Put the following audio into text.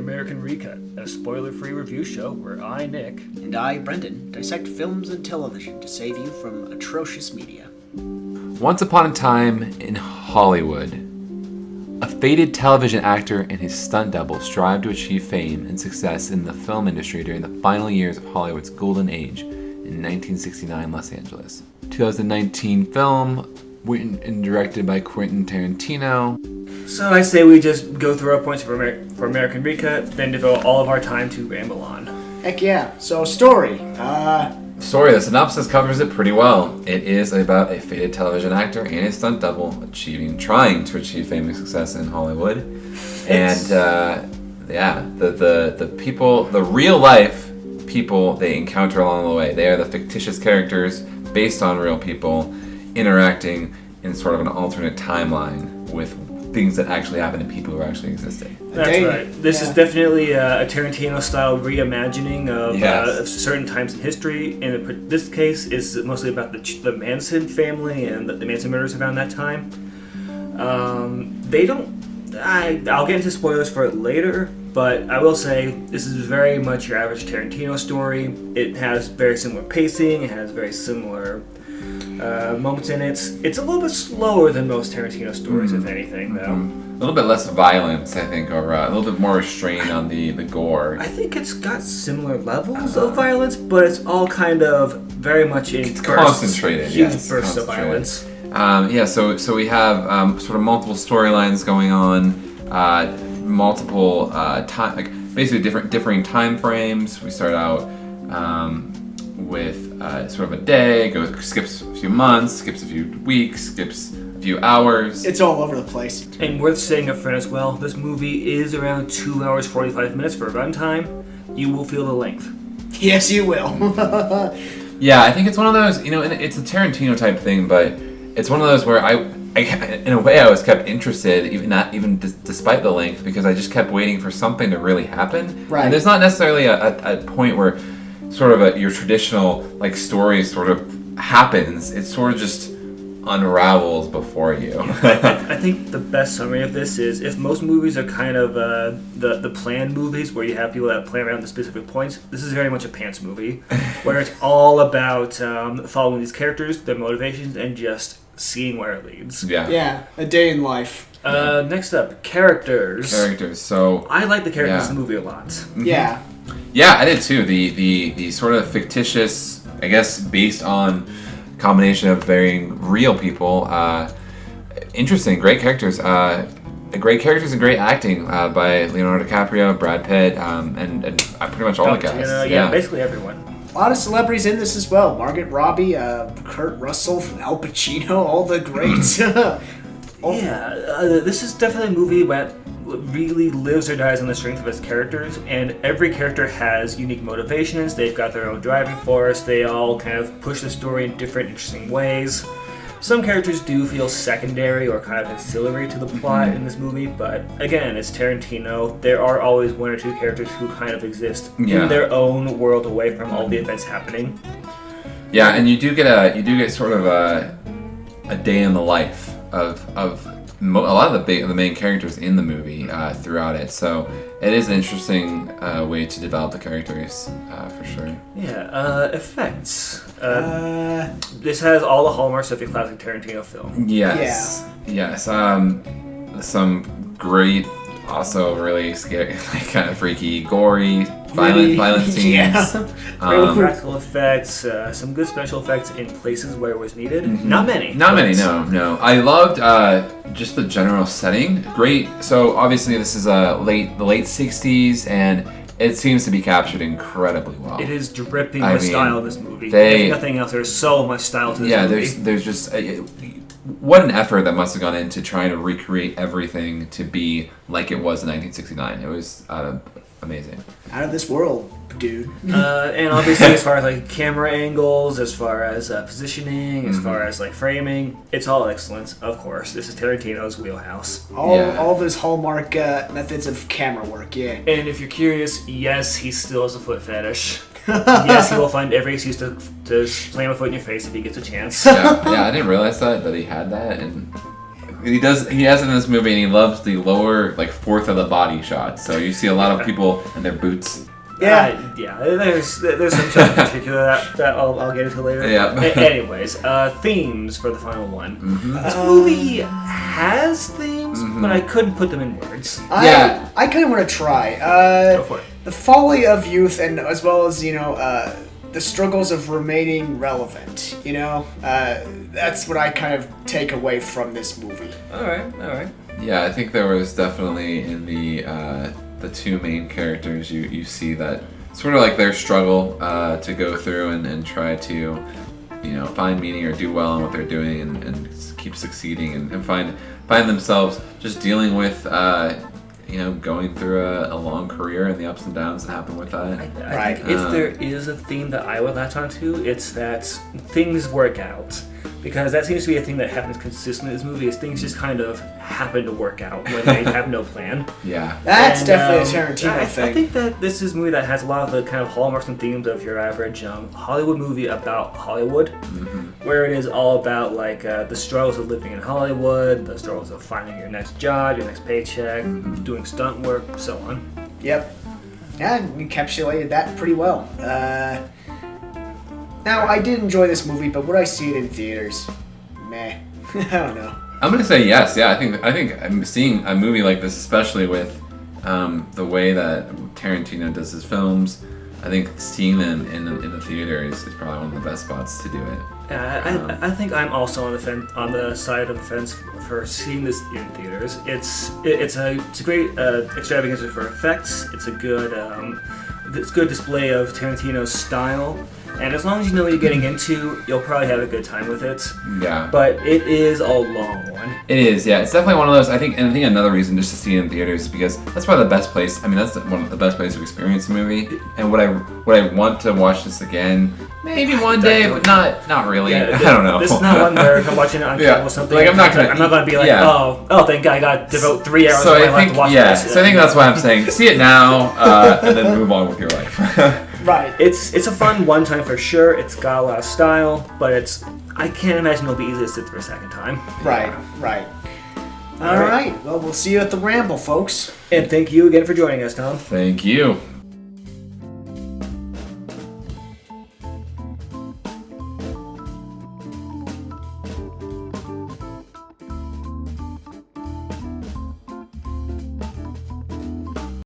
American Recut, a spoiler-free review show where I, Nick, and I, Brendan, dissect films and television to save you from atrocious media. Once upon a time in Hollywood, a faded television actor and his stunt double strive to achieve fame and success in the film industry during the final years of Hollywood's golden age in 1969 Los Angeles. 2019 film, written and directed by Quentin Tarantino. So I say we just go through our points for American Recut, then devote all of our time to ramble on. Heck yeah. So, story. The synopsis covers it pretty well. It is about a faded television actor and his stunt double trying to achieve fame and success in Hollywood. And the people, the real life people they encounter along the way. They are the fictitious characters based on real people interacting in sort of an alternate timeline with things that actually happen to people who are actually existing. That's right. This is definitely a Tarantino-style reimagining of certain times in history. And in this case, is mostly about the Manson family and the Manson murders around that time. I'll get into spoilers for it later, but I will say this is very much your average Tarantino story. It has very similar pacing. It has very similar moments in it. It's a little bit slower than most Tarantino stories, if anything, though. A little bit less violence, I think, or a little bit more restrained on the gore. I think it's got similar levels of violence, but it's all kind of very much in bursts. Concentrated, huge yes. bursts of violence. So we have sort of multiple storylines going on, multiple basically differing time frames. We start out with sort of a day, skips a few months, skips a few weeks, skips a few hours. It's all over the place. And worth saying up front as well, this movie is around 2 hours 45 minutes for runtime. You will feel the length. Yes, you will. Yeah, I think it's one of those, and it's a Tarantino type thing, but it's one of those where I in a way I was kept interested, even despite the length, because I just kept waiting for something to really happen. Right. And there's not necessarily a point where sort of your traditional story sort of happens. It sort of just unravels before you. I think the best summary of this is, if most movies are kind of the planned movies where you have people that plan around the specific points, this is very much a pants movie where it's all about following these characters, their motivations, and just seeing where it leads. Yeah, a day in life. Next up, characters. So I like the characters in the movie a lot. Yeah. Yeah, I did too. The sort of fictitious, I guess, based on combination of varying real people. Interesting, great characters. Great characters and great acting by Leonardo DiCaprio, Brad Pitt, and pretty much all the guys. Yeah, basically everyone. A lot of celebrities in this as well. Margot Robbie, Kurt Russell, Al Pacino, all the greats. This is definitely a movie that really lives or dies on the strength of its characters, and every character has unique motivations. They've got their own driving force. They all kind of push the story in different interesting ways. Some characters do feel secondary or kind of ancillary to the plot in this movie, but again, it's Tarantino. There are always one or two characters who kind of exist in their own world away from all the events happening. Yeah, and you do get sort of a day in the life of a lot of the main characters in the movie throughout it. So it is an interesting way to develop the characters for sure. Yeah, effects. This has all the hallmarks of your classic Tarantino film. Yes. Yeah. Yes. Some great, also really scary, kind of freaky, gory, violent scenes. Yeah. Practical effects, some good special effects in places where it was needed. Mm-hmm. Not many. No. I loved just the general setting. Great. So obviously this is the late 60s, and it seems to be captured incredibly well. It is dripping with style, this movie. If nothing else, there's so much style to this movie. Yeah, there's just... what an effort that must have gone into trying to recreate everything to be like it was in 1969. It was amazing. Out of this world, dude. And obviously, as far as camera angles, as far as positioning, as far as framing, it's all excellent. Of course, this is Tarantino's wheelhouse. All of his hallmark methods of camera work. Yeah. And if you're curious, yes, he still has a foot fetish. Yes, he will find every excuse to slam a foot in your face if he gets a chance. Yeah, I didn't realize that he had that, and He has it in this movie, and he loves the lower, like, fourth of the body shots. So you see a lot of people in their boots. Yeah. There's some stuff in particular that I'll get into later. Yeah. Anyways, themes for the final one. Mm-hmm. This movie has themes, but I couldn't put them in words. Yeah. I kind of want to try. Go for it. The folly of youth, and as well as the struggles of remaining relevant. That's what I kind of take away from this movie. All right. Yeah, I think there was definitely in the two main characters, you see that sort of like their struggle to go through and try to, find meaning or do well in what they're doing and keep succeeding and find themselves just dealing with, going through a long career and the ups and downs that happen with that. I think if there is a theme that I would latch onto, it's that things work out. Because that seems to be a thing that happens consistently in this movie, is things just kind of happen to work out when they have no plan. Yeah. That's definitely a Tarantino thing. I think that this is a movie that has a lot of the kind of hallmarks and themes of your average Hollywood movie about Hollywood, where it is all about like the struggles of living in Hollywood, the struggles of finding your next job, your next paycheck, doing stunt work, so on. Yep. Yeah, we encapsulated that pretty well. Now, I did enjoy this movie, but would I see it in theaters? Meh. I don't know. I'm gonna say yes. Yeah, I think I'm seeing a movie like this, especially with the way that Tarantino does his films. I think seeing them in the theater is probably one of the best spots to do it. I think I'm also on the side of the fence for seeing this in theaters. It's a great extravaganza for effects. It's a good display of Tarantino's style. And as long as you know what you're getting into, you'll probably have a good time with it. Yeah. But it is a long one. It is, yeah. It's definitely one of those, I think another reason just to see it in theaters is because that's probably the best place. I mean, that's one of the best places to experience a movie. And would I want to watch this again? Maybe one day, but not really. Yeah, I don't know. This is not one where I'm watching it on cable or something. Like, I'm not gonna be like, oh, thank God, I got to devote 3 hours of my life to watch this. So I think that's why I'm saying see it now, and then move on with your life. Right. It's a fun one time for sure. It's got a lot of style, but I can't imagine it'll be easy to sit through a second time. Right. All right. Well, we'll see you at the Ramble, folks. And thank you again for joining us, Tom. Thank you.